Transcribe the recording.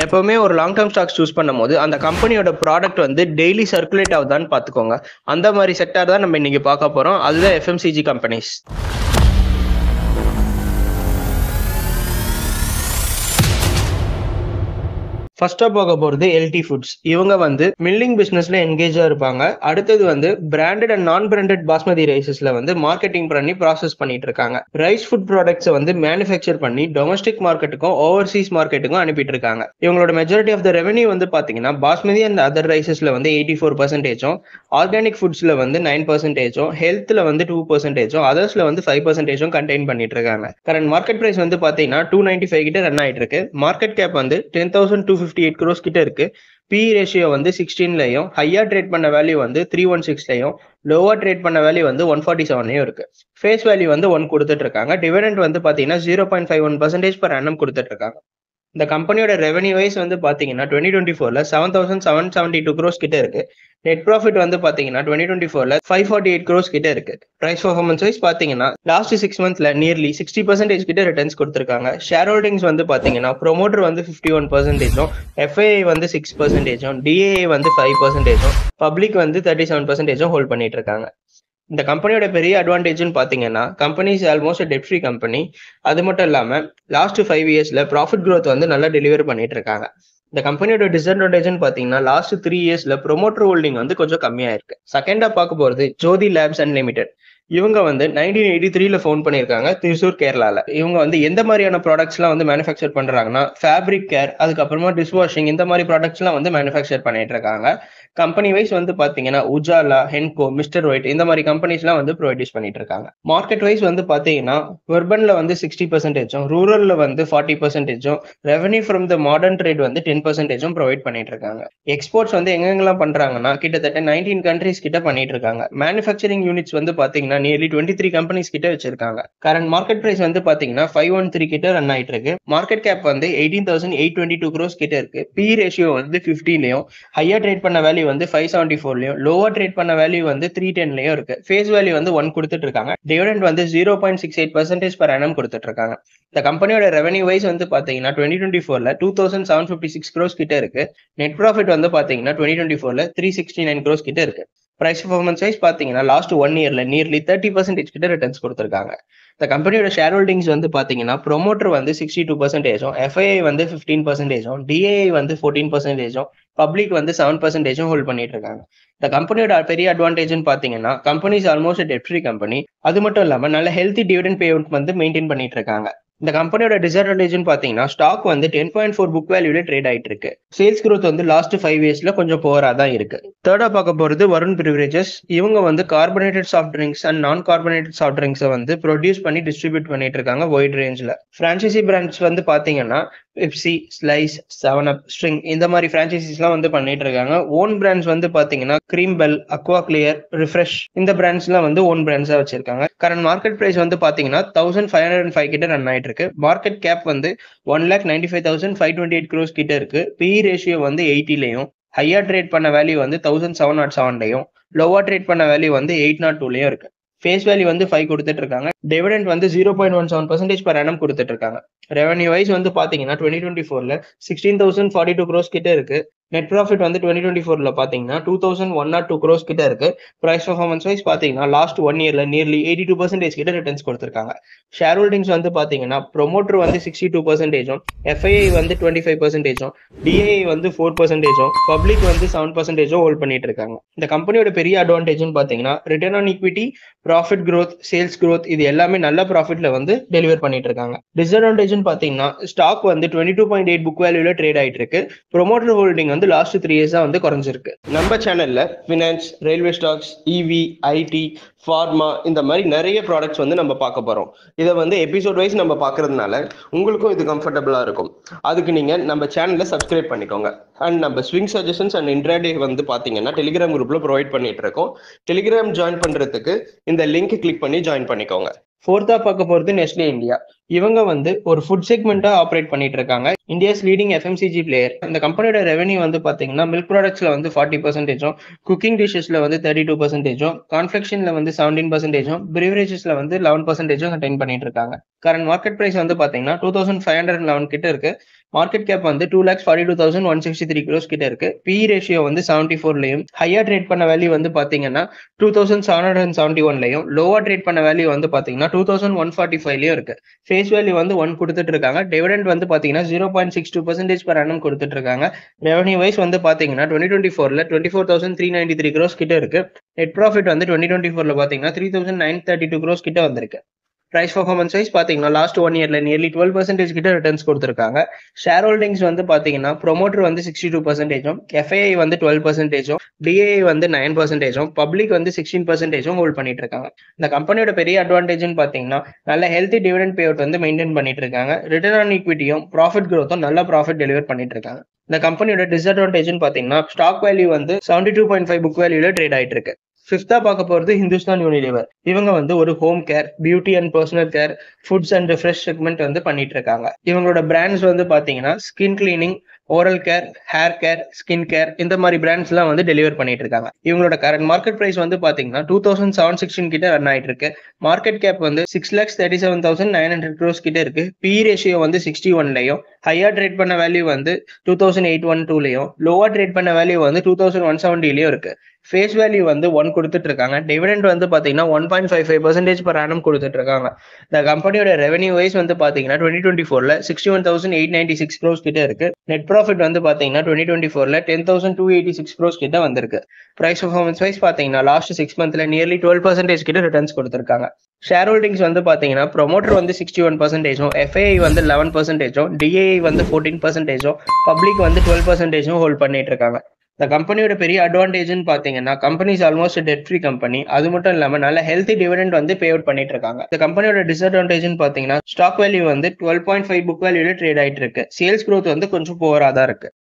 எப்பவுமே ஒரு long term stocks choose பண்ணும்போது அந்த கம்பெனியோட ப்ராடக்ட் வந்து டெய்லி சர்க்குலேட் ஆகுதான்னு பார்த்துக்கோங்க. அந்த மாதிரி செக்டார் தான் நம்ம இன்னைக்கு பார்க்க போறோம். அதுதான் எஃப்எம்சிஜி கம்பெனிஸ். ஃபர்ஸ்டா பார்க்க போறது எல்டி ஃபுட்ஸ். இவங்க வந்து மில்லிங் பிசினஸ்ல என்கேஜா இருப்பாங்க. அடுத்தது வந்து பிராண்டட் அண்ட் நான் பிராண்டட் பாஸ்மதி ரைசஸ்ல வந்து மார்க்கெட்டிங் பண்ணி ப்ராசஸ் பண்ணிட்டு இருக்காங்க. ரைஸ் ஃபுட் ப்ராடக்ட்ஸ் வந்து மேனுஃபேக்சர் பண்ணி டொமஸ்டிக் மார்க்கெட்டுக்கும் ஓவர்சீஸ் மார்க்கெட்டுக்கும் அனுப்பிட்டு இருக்காங்க. இவங்களோட மெஜாரிட்டி ஆஃப் த ரெவன்யூ வந்து பாத்தீங்கன்னா பாஸ்மதி அண்ட் அதர் ரைசஸ்ல வந்து 84%, ஆர்கானிக் ஃபுட்ஸ்ல வந்து 9%, ஹெல்த்ல வந்து 2%, அதர்ஸ்ல வந்து 5% கண்டெயின் பண்ணிட்டு இருக்காங்க. கரண்ட் மார்க்கெட் பிரைஸ் வந்து பாத்தீங்கன்னா 295 கிட்ட ரன் ஆயிட்டு இருக்கு. மார்க்கெட் கேப் வந்து 10,258 crores கிட்ட இருக்கு. பி ரேஷியோ வந்து 16லயும், ஹையா ட்ரேட் பண்ண வேல்யூ வந்து 316லயும், லோவா ட்ரேட் பண்ண வேல்யூ வந்து 147லயும் இருக்கு. ஃபேஸ் வேல்யூ வந்து 1 கொடுத்துட்டு இருக்காங்க. டிவிடெண்ட் வந்து பாத்தீங்கன்னா 0.51% per annum கொடுத்துட்டு இருக்காங்க. இந்த கம்பெனியோட ரெவன்யூ வைஸ் வந்து பாத்தீங்கன்னா 2024ல 7,772 crores கிட்ட இருக்கு. நெட் ப்ராஃபிட் வந்து பாத்தீங்கன்னா 2024ல 548 crores கிட்ட இருக்கு. பிரைஸ் பர்ஃபார்மன்ஸ் வைஸ் பாத்தீங்கன்னா லாஸ்ட் 6 monthsல நியர்லி 60% கிட்ட ரிட்டர்ன்ஸ் கொடுத்திருக்காங்க. ஷேர் ஹோல்டிங்ஸ் வந்து பாத்தீங்கன்னா ப்ரோமோட்டர் வந்து 51%, எஃப்ஐஐ வந்து 6%, டிஏஐ வந்து 5%, பப்ளிக் வந்து 37% ஹோல்ட் பண்ணிட்டு இருக்காங்க. இந்த கம்பெனியோட பெரிய அட்வான்டேஜ்னு பாத்தீங்கன்னா company is almost dead free company. அது மட்டும் இல்லாம லாஸ்ட் 5 இயர்ஸ்ல ப்ராஃபிட் growth வந்து நல்லா டெலிவர் பண்ணிட்டு இருக்காங்க. இந்த கம்பெனியோட டிஸ்அட்வான்டேஜ்னு பாத்தீங்கன்னா லாஸ்ட் 3 இயர்ஸ்ல ப்ரொமோட்டர் ஹோல்டிங் வந்து கொஞ்சம் கம்மியா இருக்கு. செகண்டா பார்க்க போறது ஜோதி லேப்ஸ் அன்லிமிடெட். இவங்க வந்து 1983ல ஃபவுண்ட் பண்ணியிருக்காங்க, திருசூர், கேரளால. இவங்க வந்து எந்த மாதிரியான ப்ராடக்ட்ஸ்லாம் வந்து மேனுஃபேக்சர் பண்றாங்கன்னா ஃபேப்ரிக் கேர், அதுக்கப்புறமா டிஷ் வாஷிங், இந்த மாதிரி ப்ராடக்ட்ஸ்லாம் வந்து மேனுஃபேக்சர் பண்ணிட்டு இருக்காங்க. கம்பெனி வைஸ் வந்து பாத்தீங்கன்னா உஜாலா, ஹென்கோ, மிஸ்டர் ஒயிட் இந்த மாதிரி கம்பெனிஸ்லாம் வந்து ப்ரொடியூஸ் பண்ணிட்டு இருக்காங்க. மார்க்கெட் வைஸ் வந்து பாத்தீங்கன்னா உர்பன்ல வந்து 60%, ரூரல்ல வந்து 40%, revenue from the modern trade வந்து 10% ப்ரொவைட் பண்ணிட்டு இருக்காங்க. எக்ஸ்போர்ட்ஸ் வந்து எங்கெங்கெல்லாம் பண்றாங்கன்னா கிட்டத்தட்ட 19 கண்ட்ரீஸ் கிட்ட பண்ணிட்டு இருக்காங்க. மேனுஃபேக்சரிங் யூனிட்ஸ் வந்து பாத்தீங்கன்னா நியர்லி 23 கம்பெனிஸ் கிட்ட வச்சிருக்காங்க. கரண்ட் மார்க்கெட் பிரைஸ் வந்து பாத்தீங்கன்னா 513 கிட்ட ரன் ஆயிட்டு இருக்கு. மார்க்கெட் கேப் வந்து 18,822 crores கிட்ட இருக்கு. பி ரேஷியோ வந்து 15லயும், ஹையா ட்ரேட் பண்ண வேல்யூ வந்து 574லயும், லோவா ட்ரேட் பண்ண வேல்யூ வந்து 310லயும் இருக்கு. ஃபேஸ் வேல்யூ வந்து 1 கொடுத்துட்டு இருக்காங்க. டிவிடெண்ட் வந்து 0.68% per annum கொடுத்துட்டு இருக்காங்க. இந்த கம்பெனியோட ரெவன்யூ வைஸ் வந்து பாத்தீங்கன்னா 2024ல 2,756 crores கிட்ட இருக்கு. நெட் ப்ராஃபிட் வந்து பாத்தீங்கன்னா 2024ல 369 crores கிட்ட இருக்கு. பிரைஸ் பர்ஃபார்மன்ஸ் வைஸ் பாத்தீங்கன்னா லாஸ்ட் 1 இயர்ல நியர்லி 30% கிட்ட ரிட்டர்ன்ஸ் கொடுத்திருக்காங்க. இந்த கம்பெனியோட ஷேர் ஹோல்டிங்ஸ் வந்து பாத்தீங்கன்னா ப்ரோமோட்டர் வந்து 62%, எஃப்ஐஐ வந்து 15%, டிஏஐ வந்து 14%, பப்ளிக் வந்து 7% ஹோல்ட் பண்ணிட்டு இருக்காங்க. இந்த கம்பெனியோட பெரிய அட்வான்டேஜ்னு பாத்தீங்கன்னா company is almost dead free company. அது மட்டும் இல்லாம நல்ல ஹெல்த்தி டிவிடெண்ட் பே அவுட் வந்து மெயின்டைன் பண்ணிட்டு இருக்காங்க. இந்த கம்பெனியோட டிஸ்அட்வான்டேஜ்னு பாத்தீங்கன்னா ஸ்டாக் வந்து 10.4 புக் வேல்யூல ட்ரேட் ஆயிட்டு இருக்கு. சேல்ஸ் growth வந்து லாஸ்ட் 5 இயர்ஸ்ல கொஞ்சம் போரா தான் இருக்கு. தேர்டா பார்க்க போறது வருண் பிரிவரேஜஸ். இவங்க வந்து கார்பனேட்டட் சாஃப்ட் ட்ரிங்க்ஸ் அண்ட் நான் கார்பனேட்டட் சாஃப்ட் ட்ரிங்க்ஸை வந்து ப்ரொடியூஸ் பண்ணி டிஸ்ட்ரிபியூட் பண்ணிட்டு இருக்காங்க வைட் ரேஞ்ச்ல. பிரான்சைசி பிராண்ட்ஸ் வந்து பாத்தீங்கன்னா பெப்சி, ஸ்லைஸ், 7up, ஸ்ட்ரிங் இந்த மாதிரி பிரான்சைசிஸ்லாம் வந்து பண்ணிட்டு இருக்காங்க. ஓன் பிராண்ட்ஸ் வந்து பாத்தீங்கன்னா cream bell, Aqua clear, refresh இந்த பிராண்ட்ஸ்லாம் வந்து ஓன் பிராண்ட்ஸா வச்சிருக்காங்க. கரண்ட் மார்க்கெட் பிரைஸ் வந்து பாத்தீங்கன்னா 1,505 கிட்ட ரன் ஆயிட்டு இருக்கு. மார்க்கெட் கேப் வந்து 1,95,528 crores கிட்ட இருக்கு. பி ரேஷியோ வந்து 80லயும், ஹையா ட்ரேட் பண்ண வேல்யூ வந்து 1,707லயும், லோவா ட்ரேட் பண்ண வேல்யூ வந்து 802லயும் இருக்கு. ஃபேஸ் வேல்யூ வந்து 5 கொடுத்துட்டு இருக்காங்க. டிவிடெண்ட் வந்து 0.17% per annum கொடுத்துட்டு இருக்காங்க. ரெவன்யூ வைஸ் வந்து பாத்தீங்கன்னா 2024ல 16,042 crores கிட்ட இருக்கு. நெட் ப்ராஃபிட் வந்து 2024ல பாத்தீங்கன்னா 2,102 crores கிட்ட இருக்கு. பிரைஸ் பர்ஃபார்மன்ஸ் வைஸ் பாத்தீங்கன்னா லாஸ்ட் 1 இயர்ல நியர்லி 82% கிட்ட ரிட்டர்ன்ஸ் கொடுத்திருக்காங்க. ஷேர் ஹோல்டிங்ஸ் வந்து பாத்தீங்கன்னா ப்ரோமோட்டர் வந்து 62%, எஃப்ஐஐ வந்து 25%, டிஐஐ வந்து 4%, பப்ளிக் வந்து 7% ஹோல்ட் பண்ணிட்டு இருக்காங்க. இந்த கம்பெனியோட பெரிய அட்வான்டேஜ்னு பாத்தீங்கன்னா return on equity, profit growth, sales growth இது எல்லாமே நல்ல ப்ராஃபிட்ல வந்து டெலிவர் பண்ணிட்டு இருக்காங்க. டிஸ்அட்வான்டேஜ்னு பாத்தீங்கன்னா ஸ்டாக் வந்து 22.8 புக் வேல்யூல ட்ரேட் ஆயிட்டு இருக்கு. ப்ரோமோட்டர் ஹோல்டிங் வந்து லாஸ்ட் 3 இயர்ஸா வந்து குறைஞ்சிருக்கு. நம்ம சேனல்ல ஃபினான்ஸ், ரயில்வே ஸ்டாக்ஸ், இவி, ஐடி, ஃபார்மா இந்த மாதிரி நிறைய ப்ராடக்ட்ஸ் வந்து நம்ம பார்க்க போறோம். இதை வந்து எபிசோட் வைஸ் நம்ம பார்க்கறதுனால உங்களுக்கும் இது கம்ஃபர்டபுளா இருக்கும். அதுக்கு நீங்க நம்ம சேனலை சப்ஸ்கிரைப் பண்ணிக்கோங்க. அண்ட் நம்ம ஸ்விங் சஜஷன்ஸ் அண்ட் இன்ட்ராடே வந்து பாத்தீங்கன்னா டெலிகிராம் குரூப்ல ப்ரொவைட் பண்ணிட்டு இருக்கோம். டெலிகிராம் ஜாயின் பண்றதுக்கு இந்த லிங்க் கிளிக் பண்ணி ஜாயின் பண்ணிக்கோங்க. ஃபோர்த்தா பார்க்க போறது நெஸ்லே இந்தியா. இவங்க வந்து ஒரு ஃபுட் செக்மெண்டா ஆப்ரேட் பண்ணிட்டு இருக்காங்க. India's leading FMCG player. இந்த கம்பெனியோட ரெவன்யூ வந்து பாத்தீங்கன்னா மில்க் ப்ராடக்ட்ஸ்ல வந்து 40%, குக்கிங் டிஷஸ்ல வந்து 32%, கான்ஃபிளெக்ஷன்ல வந்து 17%, பிரிவரேஜஸ்ல வந்து 11% கண்டெயின் பண்ணிட்டு இருக்காங்க. கரண்ட் மார்க்கெட் பிரைஸ் வந்து பாத்தீங்கன்னா 2,511 கிட்ட இருக்கு. மார்க்கெட் கேப் வந்து 2,42,163 crores கிட்ட இருக்கு. பி ரேஷியோ வந்து 74லயும், ஹையா ட்ரேட் பண்ண வேல்யூ வந்து பாத்தீங்கன்னா 2,771லயும், லோவா ட்ரேட் பண்ண வேல்யூ வந்து பாத்தீங்கன்னா 2,145லயும் இருக்கு. ஃபேஸ் வேல்யூ வந்து 1 கொடுத்துட்டு இருக்காங்க. டிவிடெண்ட் வந்து பாத்தீங்கன்னா 0.62% per annum கொடுத்துட்டு இருக்காங்க. ரெவன்யூ வைஸ் வந்து பாத்தீங்கன்னா 2024ல 24,393 crores கிட்ட இருக்கு. நெட் ப்ராஃபிட் வந்து 2024ல பாத்தீங்கன்னா 3,932 crores கிட்ட வந்திருக்கு. பிரைஸ் பர்ஃபார்மன்ஸ் வைஸ் பாத்தீங்கன்னா லாஸ்ட் 1 இயர்ல நியர்லி 12% கிட்ட ரிட்டர்ன்ஸ் கொடுத்திருக்காங்க. ஷேர் ஹோல்டிங்ஸ் வந்து பாத்தீங்கன்னா ப்ரொமோட்டர் வந்து 62%, எஃப்ஐஐ வந்து 12%, டிஐஐ வந்து 9%, பப்ளிக் வந்து 16% ஹோல்ட் பண்ணிட்டு இருக்காங்க. இந்த கம்பெனியோட பெரிய அட்வான்டேஜ்னு பாத்தீங்கன்னா நல்ல ஹெல்த்தி டிவிடெண்ட் பே அவுட் வந்து மெயின்டைன் பண்ணிட்டு இருக்காங்க. ரிட்டர்ன் ஆன் ஈக்விட்டியும் ப்ராஃபிட் growth-உம் நல்ல ப்ராஃபிட் டெலிவர் பண்ணிட்டு இருக்காங்க. இந்த கம்பெனியோட டிஸ்அட்வான்டேஜ்னு பாத்தீங்கன்னா ஸ்டாக் வேல்யூ வந்து 72.5 புக் வேல்யூல ட்ரேட் ஆயிட்டு இருக்கு. ஃபிஃப்த்தா பார்க்க போறது ஹிந்துஸ்தான் யூனிலிவர். இவங்க வந்து ஒரு home care, beauty and personal care, foods and refresh segment வந்து பண்ணிட்டு இருக்காங்க. இவங்களோட பிராண்ட்ஸ் வந்து பாத்தீங்கன்னா skin cleaning, oral care, hair care, skin care, இந்த மாதிரி பிராண்ட்ஸ் எல்லாம் வந்து டெலிவர் பண்ணிட்டு இருக்காங்க. இவங்களோட கரண்ட் மார்க்கெட் பிரைஸ் வந்து பாத்தீங்கன்னா 2,716 கிட்ட ரன் ஆயிட்டு இருக்கு. மார்க்கெட் கேப் வந்து 6,37,900 crores கிட்ட இருக்கு. பி ரேஷியோ வந்து 61லயும், ஹையா ட்ரேட் பண்ண வேல்யூ வந்து 2,812லயும், லோவா ட்ரேட் பண்ண வேல்யூ வந்து 2,170லயும் இருக்கு. ஃபேஸ் வேல்யூ வந்து 1 கொடுத்துட்டு இருக்காங்க. டிவிடெண்ட் வந்து பாத்தீங்கன்னா 1.55% per annum கொடுத்துட்டு இருக்காங்க. இந்த கம்பெனியோட ரெவன்யூ வைஸ் வந்து பாத்தீங்கன்னா 2024ல 61,896 crores கிட்ட இருக்கு. நெட் ப்ராஃபிட் வந்து பாத்தீங்கன்னா 2024ல 10,286 crores கிட்ட வந்திருக்கு. பிரைஸ் பர்ஃபார்மன்ஸ் வைஸ் பாத்தீங்கன்னா லாஸ்ட் 6 மந்த்ல நியர்லி 12% கிட்ட ரிட்டர்ன்ஸ் கொடுத்திருக்காங்க. ஷேர் ஹோல்டிங்ஸ் வந்து பாத்தீங்கன்னா ப்ரொமோட்டர் வந்து 61%, எஃப்ஐஐ வந்து 11%, டிஐஐ வந்து 14%, பப்ளிக் வந்து 12% ஹோல்ட் பண்ணிட்டு இருக்காங்க. இந்த கம்பெனியோட பெரிய அட்வான்டேஜ்னு பாத்தீங்கன்னா companies almost dead free company. அது மட்டும் இல்லாம நல்ல ஹெல்த்தி டிவிடெண்ட் வந்து பே அவுட் பண்ணிட்டு இருக்காங்க. இந்த கம்பெனியோட டிஸ்அட்வான்டேஜ்னு பாத்தீங்கன்னா ஸ்டாக் வேல்யூ வந்து 12.5 புக் வேல்யூல ட்ரேட் ஆயிட்டு இருக்கு. சேல்ஸ் growth வந்து கொஞ்சம் புவரா தான் இருக்கு.